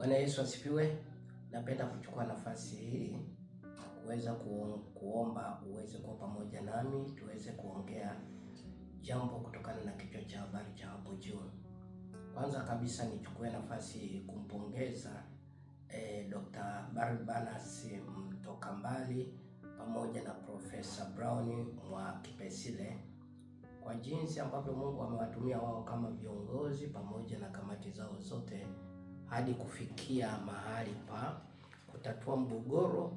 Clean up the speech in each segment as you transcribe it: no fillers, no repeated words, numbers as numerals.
Bwana Yesu asifiwe. Napenda kuchukua nafasi hii kuweza kuomba uweze kuwa pamoja nami tuweze kuongea jambo kutokana na kichwa cha habari cha hapo juu. Kwanza kabisa nichukue nafasi hii kumpongeza Dr. Barnabas Mtokambali pamoja na Profesa Brown Mwakipesile kwa jinsi ambavyo Mungu amewatumia wao kama viongozi pamoja na kamati zao zote hadi kufikia mahali pa kutatua mgogoro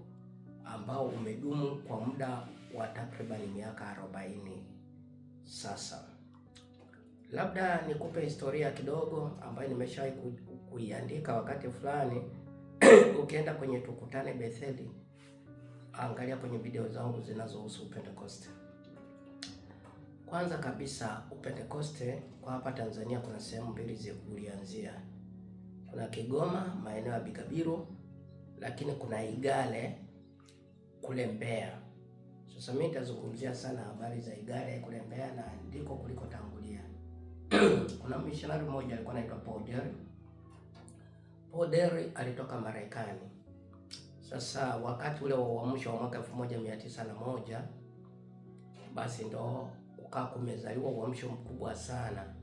ambao umedumu kwa muda wa takribani miaka 40 sasa. Labda nikupe historia kidogo ambayo nimeshawahi kuiandika wakati fulani. Ukienda kwenye Tukutane Betheli, angalia kwenye video zangu zinazohusu Pentecost. Kwanza kabisa, Pentecost kwa hapa Tanzania kuna sehemu mbili zilianzia. Kuna Kigoma maeneo ya Bigabiro, lakini kuna Igale kule Mbeya. Sasa mimi nitazungumzia sana habari za Igale kule Mbeya na ndiko kuliko tangulia. Kuna missionary mmoja alikuwa anaitwa Paul Derry. Paul Derry alitoka Marekani. Sasa wakati ule wa uamsho wa mwaka 1901 basi ndo ukaa kumezaliwa uamsho mkubwa sana.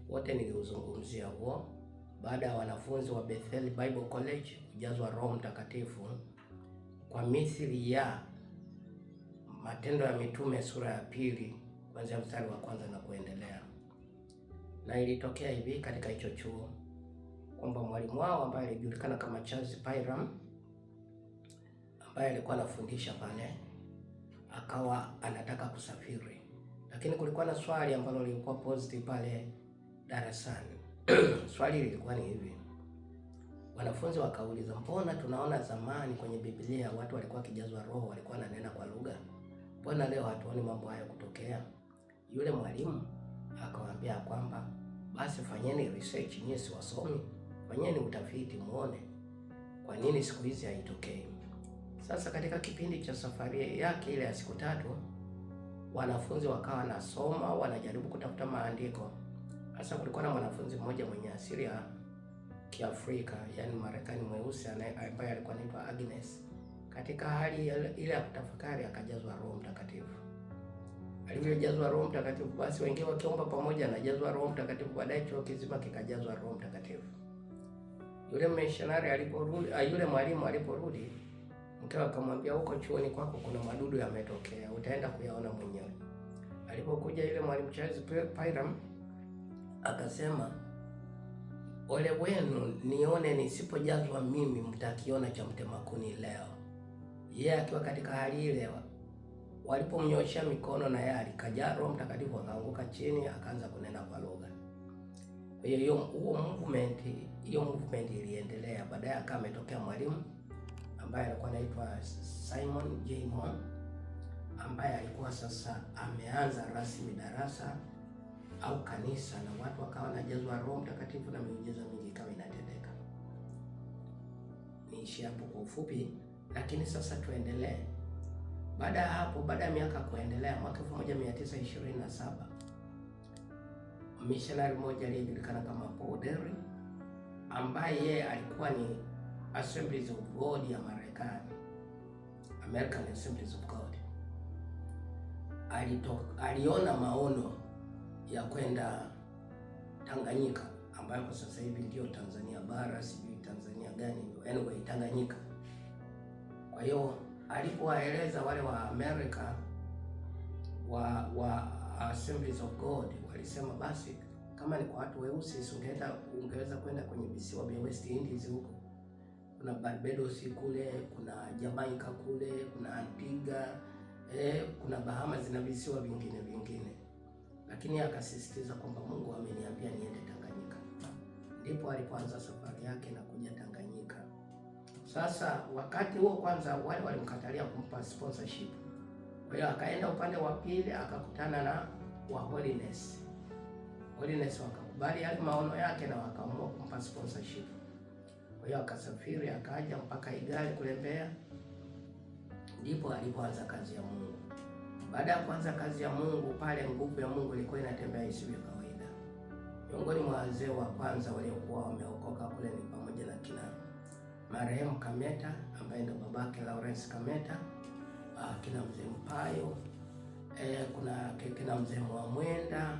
Wote niliuzungumzia huo. Baada ya wanafunzi wa Bethel Bible College kujazwa Roho Mtakatifu kwa mithili ya Matendo ya Mitume sura ya 2 kuanzia mstari wa 1 na kuendelea. Na ilitokea hivi katika hicho chuo kwamba mwalimu wao ambaye alijulikana kama Charles Pyram ambaye alikuwa anafundisha pale akawa anataka kusafiri, lakini kulikuwa na swali ambalo lilikuwa positive pale darasani. Swali lilikuwa ni hivi. Wanafunzi wakauliza, mbona tunaona zamani kwenye Biblia watu walikuwa kijazwa Roho, walikuwa wananena kwa lugha? Mbona leo hatuoni mambo hayo kutokea? Yule mwalimu akawaambia kwamba basi fanyeni research, nyinyi si wasomi, fanyeni utafiti muone kwa nini siku hizi haitokei. Sasa katika kipindi cha safari yake ile ya siku 3, wanafunzi wakawa nasoma, wanajaribu kutafuta maandiko. Sasa kulikuwa na mwanafunzi mmoja mwenye asili ya Kiafrika, yani Marekani mweusi ambaye alikuwa anaitwa Agnes. Katika hali ile ya kutafakari akajazwa Roho Mtakatifu. Alivyojazwa Roho Mtakatifu basi wengine wakiomba pamoja anajazwa Roho Mtakatifu, baadaye chuo kizima kikajazwa Roho Mtakatifu. Yule missionary aliporudi, yule mwalimu aliporudi, mkewe akamwambia huko chuoni kwako kuna madudu yametokea, utaenda kuyaona mwenyewe. Alipokuja yule mwalimu Charles Pyram akasema, ole wenu nione nisipojazwa mimi, mtakiona cha mtema kuni leo. Yeye akiwa katika hali ile, walipomnyoshia mikono na yeye alikajaa Roho Mtakatifu, akaanguka chini akaanza kunena kwa lugha. Kwa hiyo hiyo movement iliendelea. Baadaye akawa ametokea mwalimu ambaye alikuwa anaitwa Simon J. Moore ambaye alikuwa sasa ameanza rasmi darasa au kanisa, na watu wakawa wanajazwa Roho Mtakatifu na miujiza mingi ikawa inatendeka. Niishi hapo kwa ufupi, lakini sasa tuendelee. Baada ya hapo, baada ya miaka kuendelea, mwaka 1927 missionary mmoja aliyejulikana kama Paul Derry ambaye yeye alikuwa ni Assemblies of God ya Marekani, American Assemblies of God, aliona maono ya kwenda Tanganyika ambayo kwa sasa hivi ndio Tanzania bara, sijui Tanzania gani, anyway Tanganyika. Kwa hiyo alipowaeleza wale wa America wa Assemblies of God, walisema basi kama ni kwa watu weusi ungeweza kwenda kwenye visiwa vya West Indies huko. Kuna Barbados kule, kuna Jamaica kule, kuna Antigua, kuna Bahamas na visiwa vingine. Lakini akasisitiza kwamba Mungu ameniambia niende Tanganyika. Ndipo alipoanza safari yake na kuja Tanganyika. Sasa wakati huo kwanza wale walimkatalia kumpa sponsorship. Kwa hiyo akaenda upande wa pili akakutana na wa Holiness. Holiness wakakubali yale maono yake na wakaamua kumpa sponsorship. Kwa hiyo akasafiri akaja mpaka Igale kule Mbeya. Ndipo alipoanza kazi ya Mungu. Baada ya kuanza kazi ya Mungu pale, nguvu ya Mungu ilikuwa inatembea isivyo kawaida. Miongoni mwa wazee wa kwanza waliokuwa wameokoka kule ni pamoja na kina marehemu Kameta ambaye ndo babake Lawrence Kameta, kina mzee Mpayo, kuna kina mzee Mwamwenda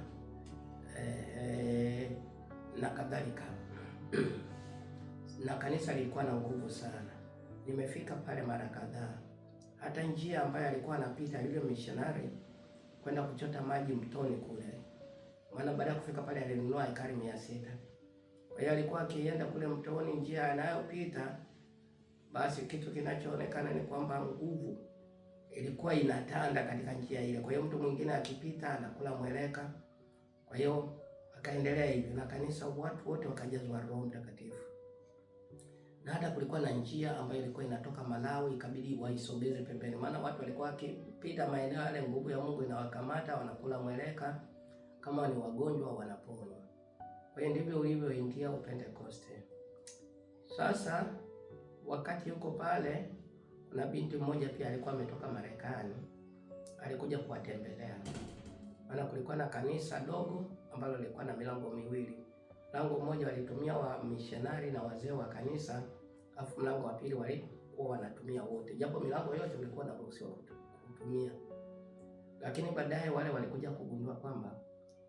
na kadhalika. Na kanisa lilikuwa na nguvu sana. Nimefika pale mara kadhaa. Hata njia ambayo alikuwa anapita yule missionary kwenda kuchota maji mtoni kule, maana baada ya kufika pale alinunua ekari 600. Kwa hiyo alikuwa akienda kule mtoni, njia anayopita basi kitu kinachoonekana ni kwamba nguvu ilikuwa inatanda katika njia ile. Kwa hiyo mtu mwingine akipita anakula mweleka. Kwa hiyo akaendelea hivyo, na kanisa watu wote wakajazwa Roho Mtakatifu. Na hata kulikuwa na njia ambayo ilikuwa inatoka Malawi, ikabidi waisogeze pembeni, maana watu walikuwa wakipita maeneo yale, nguvu ya Mungu inawakamata, wanakula mweleka, kama ni wagonjwa wanaponywa. Kwa hiyo ndivyo ulivyoingia Upentekoste. Sasa wakati yuko pale, kuna binti mmoja pia alikuwa ametoka Marekani, alikuja kuwatembelea. Maana kulikuwa na kanisa dogo ambalo lilikuwa na milango miwili. Mlango mmoja walitumia wa missionary na wazee wa kanisa, afu mlango wa pili walikuwa wanatumia wote, japo milango yote walikuwa wanaruhusiwa kutumia. Lakini baadaye wale walikuja kugundua kwamba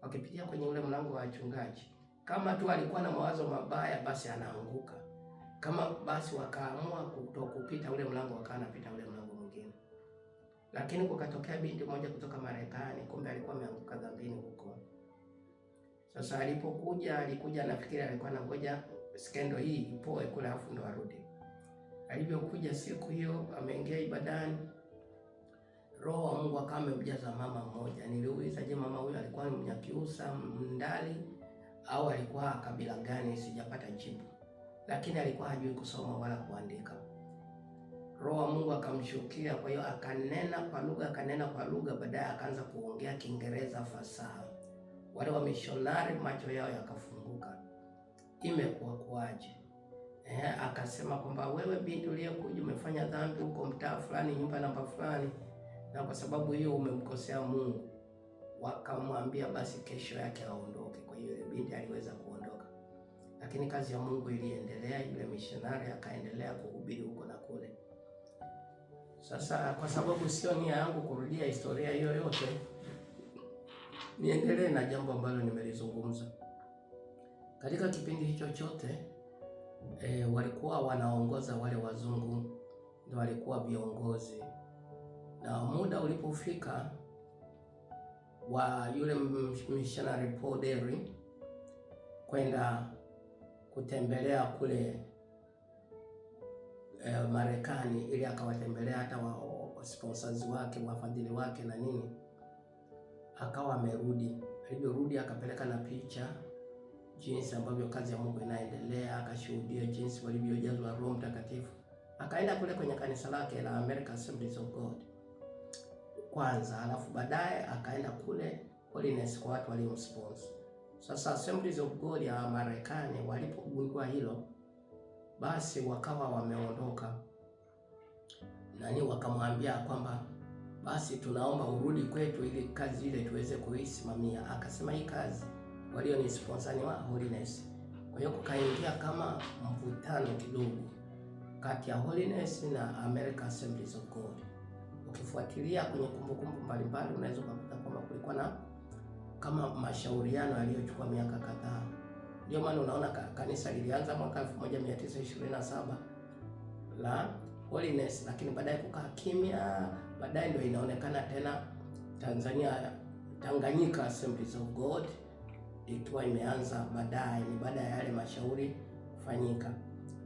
wakipitia kwenye ule mlango wa wachungaji, kama tu alikuwa na mawazo mabaya basi anaanguka. Kama basi wakaamua kutokupita ule mlango, wakawa anapita ule mlango mwingine. Lakini kukatokea binti mmoja kutoka Marekani, kumbe alikuwa ameanguka dhambini huko. Sasa alikuja nafikiri alikuwa anangoja skendo hii ipoe kule afu ndo arudi. Alipokuja siku hiyo ameingia ibadani, Roho wa Mungu akawa amemjaza mama mmoja. Niliuliza, je, mama huyo alikuwa ni Mnyakyusa, Mndali au alikuwa kabila gani? Sijapata jibu. Lakini alikuwa hajui kusoma wala kuandika. Roho wa Mungu akamshukia, kwa hiyo akanena kwa lugha, baadaye akaanza kuongea Kiingereza fasaha. Wale wa missionary macho yao yakafunguka. Imekuwa kuaje? Akasema kwamba wewe binti uliyekuja umefanya dhambi huko mtaa fulani, nyumba namba fulani, na kwa sababu hiyo umemkosea Mungu. Wakamwambia basi kesho yake aondoke. Kwa hiyo binti aliweza kuondoka. Lakini kazi ya Mungu iliendelea, yule missionary akaendelea kuhubiri huko na kule. Sasa kwa sababu sio nia yangu kurudia historia hiyo yote, niendelee na jambo ambalo nimelizungumza. Katika kipindi hicho chote walikuwa wanaongoza wale wazungu, ndio walikuwa viongozi. Na muda ulipofika wa yule missionary Paul Derry kwenda kutembelea kule Marekani, ili akawatembelea hata sponsors wake, wafadhili wake na nini, akawa amerudi. Aliporudi akapeleka na picha jinsi ambavyo kazi ya Mungu inaendelea, akashuhudia jinsi walivyojazwa Roho Mtakatifu. Akaenda kule kwenye kanisa lake la American Assemblies of God kwanza, alafu baadaye akaenda kule Holiness kwa watu waliomsponsor. Sasa Assemblies of God ya Marekani walipogundua hilo, basi wakawa wameondoka nani, wakamwambia kwamba basi tunaomba urudi kwetu ili kazi ile tuweze kuisimamia. Akasema hii kazi walio ni sponsor ni wa Holiness. Kwa hiyo kukaingia kama mvutano kidogo kati ya Holiness na American Assemblies of God. Ukifuatilia kwenye kumbukumbu mbalimbali unaweza kukuta kwamba kulikuwa na kama mashauriano yaliyochukua miaka kadhaa. Ndio maana unaona kanisa lilianza mwaka 1927 la Holiness, lakini baadaye kukaa kimya. Baadaye ndio inaonekana tena Tanganyika Assemblies of God ikiwa imeanza baadaye, ni baada ya yale mashauri kufanyika.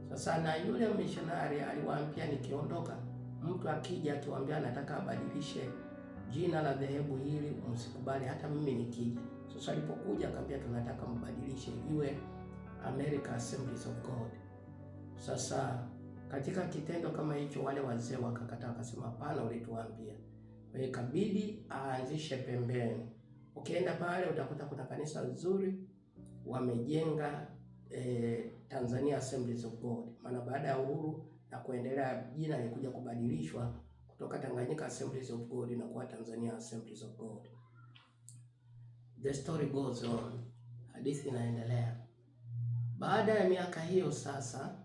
Sasa na yule missionary aliwaambia, nikiondoka mtu akija akiwaambia anataka abadilishe jina la dhehebu hili, msikubali hata mimi nikija. Sasa alipokuja akamwambia tunataka mbadilishe iwe American Assemblies of God. Sasa katika kitendo kama hicho wale wazee wakakataa, wakasema hapana, ulituambia. Kwa hiyo ikabidi aanzishe pembeni. Ukienda pale utakuta kuna kanisa nzuri wamejenga Tanzania Assemblies of God. Maana baada ya uhuru na kuendelea jina lilikuja kubadilishwa kutoka Tanganyika Assemblies of God na kuwa Tanzania Assemblies of God. The story goes on. Hadithi inaendelea. Baada ya miaka hiyo sasa,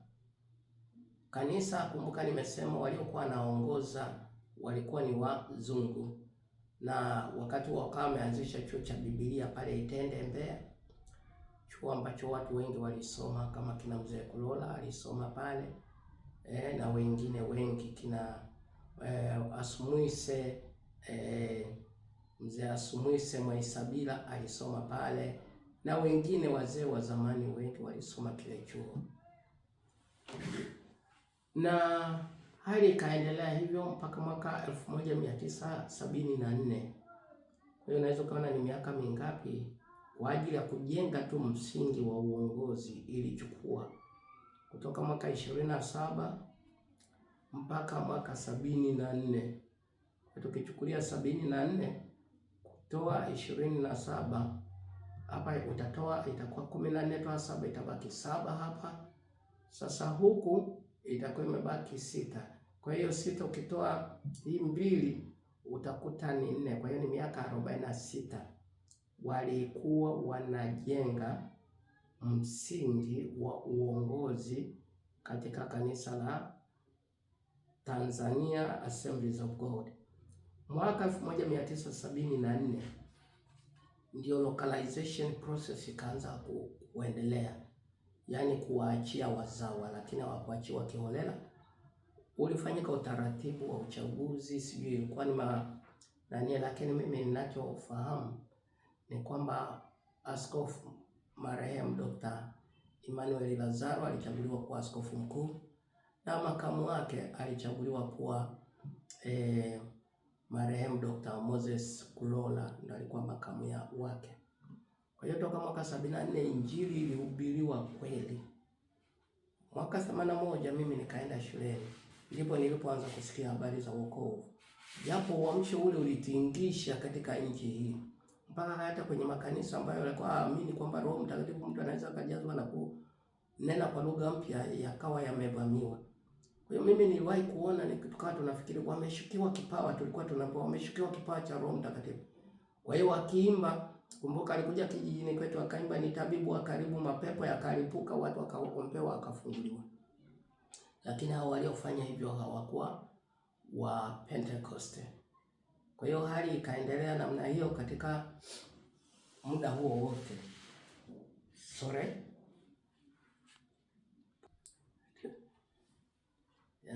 Kanisa, kumbuka nimesema waliokuwa wanaongoza walikuwa ni wazungu, na wakati wakawa wameanzisha chuo cha Biblia pale Itende Mbeya, chuo ambacho watu wengi walisoma kama kina Mzee Kulola alisoma pale, na wengine wengi kina Asumwise, Mzee Asumwise Mwaisabila alisoma pale, na wengine wazee wa zamani wengi walisoma kile chuo, na hali ikaendelea hivyo mpaka mwaka 1974. Kwa hiyo unaweza kuona ni miaka mingapi kwa ajili ya kujenga tu msingi wa uongozi. Ilichukua kutoka mwaka 27 mpaka mwaka 74. Tukichukulia 74 kutoa 27 hapa utatoa, itakuwa 14 toa 7 itabaki 7 hapa. Sasa huku itakuwa imebaki 6. Kwa hiyo 6 ukitoa hii 2 utakuta ni 4. Kwa hiyo ni miaka 46 walikuwa wanajenga msingi wa uongozi katika kanisa la Tanzania Assemblies of God. Mwaka 1974 ndio localization process ikaanza kuendelea, yaani kuwaachia wazawa, lakini hawakuachiwa kiholela. Ulifanyika utaratibu wa uchaguzi, sijui ilikuwa ni nani, lakini mimi ninachofahamu ni kwamba Askofu marehemu Dr. Emmanuel Lazaro alichaguliwa kuwa askofu mkuu, na makamu wake alichaguliwa kuwa marehemu Dr. Moses Kulola, ndio alikuwa makamu wake. Kwa hiyo toka mwaka 74 injili ilihubiriwa kweli. Mwaka 81 mimi nikaenda shuleni, ndipo nilipoanza kusikia habari za wokovu. Japo uamsho ule ulitingisha katika nchi hii, mpaka hata kwenye makanisa ambayo walikuwa waamini kwamba Roho Mtakatifu mtu anaweza kujazwa na kunena kwa lugha mpya yakawa yamevamiwa. Kwa hiyo mimi niliwahi kuona, tukawa tunafikiri wameshukiwa kipawa, tulikuwa tunapewa wameshukiwa kipawa cha Roho Mtakatifu. Kwa hiyo wakiimba, kumbuka alikuja kijijini kwetu akaimba, ni tabibu wa karibu, mapepo yakalipuka, watu wakaombewa wakafunguliwa. Lakini hao waliofanya hivyo hawakuwa wa Pentecost. Kwa hiyo hali ikaendelea namna hiyo katika muda huo wote.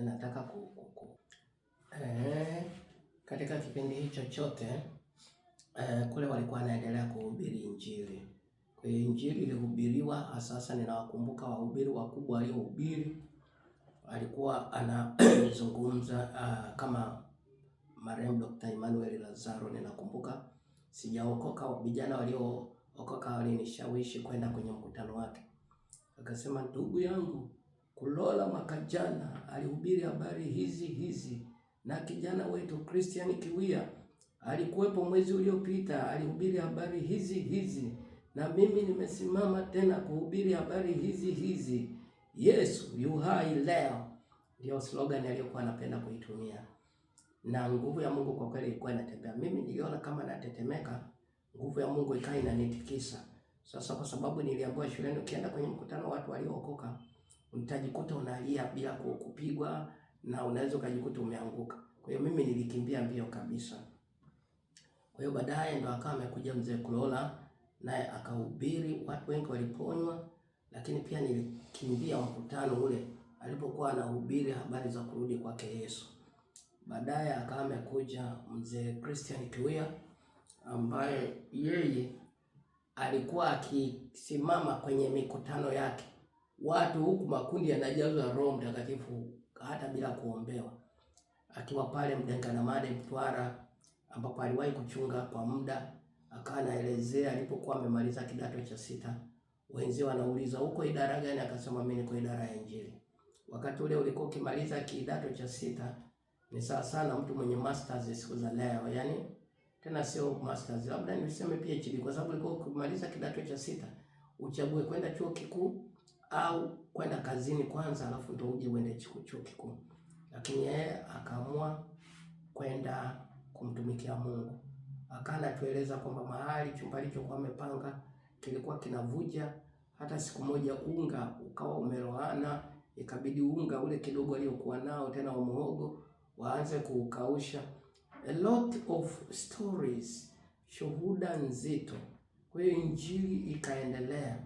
Nataka katika kipindi hicho chote kule walikuwa wanaendelea kuhubiri injili. Kwa hiyo injili ilihubiriwa. Sasa ninawakumbuka wahubiri wakubwa waliohubiri, alikuwa anazungumza kama marehemu Dr. Emmanuel Lazaro. Ninakumbuka, sijaokoka, vijana waliookoka walinishawishi kwenda kwenye mkutano wake. Akasema, ndugu yangu Kulola mwaka jana alihubiri habari hizi, na kijana wetu Christian Kiwia alikuwepo mwezi uliopita alihubiri habari hizi, na mimi nimesimama tena kuhubiri habari hizi. Yesu yu hai leo. Ndio slogan aliyokuwa anapenda kuitumia. Na nguvu ya Mungu kwa kweli ilikuwa inatembea. Mimi niliona kama natetemeka, nguvu ya Mungu ikawa inanitikisa. Sasa kwa sababu niliambiwa shuleni ukienda kwenye mkutano watu waliookoka, utajikuta unalia bila kupigwa, na unaweza ukajikuta umeanguka. Kwa hiyo mimi nilikimbia mbio kabisa. Kwa hiyo baadaye ndo akawa amekuja Mzee Kulola, naye akahubiri, watu wengi waliponywa. Lakini pia nilikimbia mkutano ule alipokuwa anahubiri habari za kurudi kwake Yesu. Baadaye akawa amekuja Mzee Christian Kiwia, ambaye yeye alikuwa akisimama kwenye mikutano yake, watu huku makundi yanajazwa Roho Mtakatifu hata bila kuombewa. Akiwa pale Mdenganamade Mtwara, ambapo aliwahi kuchunga kwa muda, akawa anaelezea alipokuwa amemaliza kidato cha 6. Wenzao wanauliza uko idara gani? Akasema mimi niko idara ya Injili. Wakati ule ulikuwa ukimaliza kidato cha 6 ni sawa sana mtu mwenye masters siku za leo, yani tena sio masters, labda niseme PhD, kwa sababu ulikuwa ukimaliza kidato cha 6 uchague kwenda chuo kikuu au kwenda kazini kwanza, alafu ndio uje uende chuo kikuu. Lakini yeye akaamua kwenda kumtumikia Mungu. Akana tueleza kwamba mahali chumba alichokuwa amepanga kilikuwa kinavuja, hata siku moja unga ukawa umeloana, ikabidi unga ule kidogo aliokuwa nao tena wa muhogo waanze kuukausha. A lot of stories, shuhuda nzito. Kwa hiyo injili ikaendelea.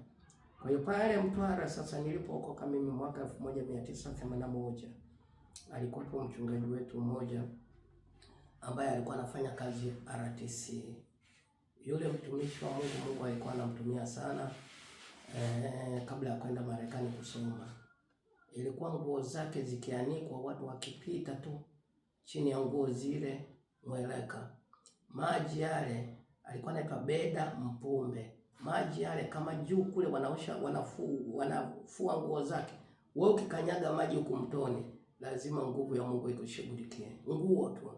Kwa hiyo pale Mtwara sasa nilipookoka mimi mwaka 1981, alikuwa mchungaji wetu mmoja ambaye alikuwa anafanya kazi RTC. Yule mtumishi wa Mungu alikuwa anamtumia sana kabla ya kwenda Marekani kusoma. Ilikuwa nguo zake zikianikwa, watu wakipita tu chini ya nguo zile mweleka. Maji yale alikuwa anaitwa Beda Mpumbe. Maji yale kama juu kule wanafua nguo zake. Wewe ukikanyaga maji huko mtoni, lazima nguvu ya Mungu ikushughulikie. Nguo tu.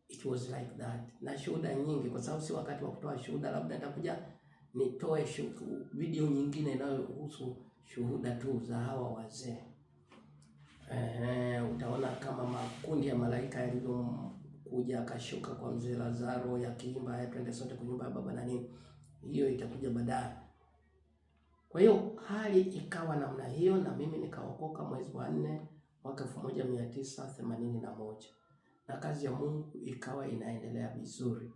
It was like that. Na shuhuda nyingi, kwa sababu si wakati wa kutoa shuhuda, labda nitakuja nitoe video nyingine inayohusu shuhuda tu za hawa wazee. Utaona kama makundi ya malaika yalivyokuja akashuka kwa mzee Lazaro yakiimba twende sote kwa nyumba ya Baba na nini. Hiyo itakuja baadaye. Kwa hiyo hali ikawa namna hiyo, na mimi nikaokoka mwezi wa 4 mwaka 1981. Na kazi ya Mungu ikawa inaendelea vizuri.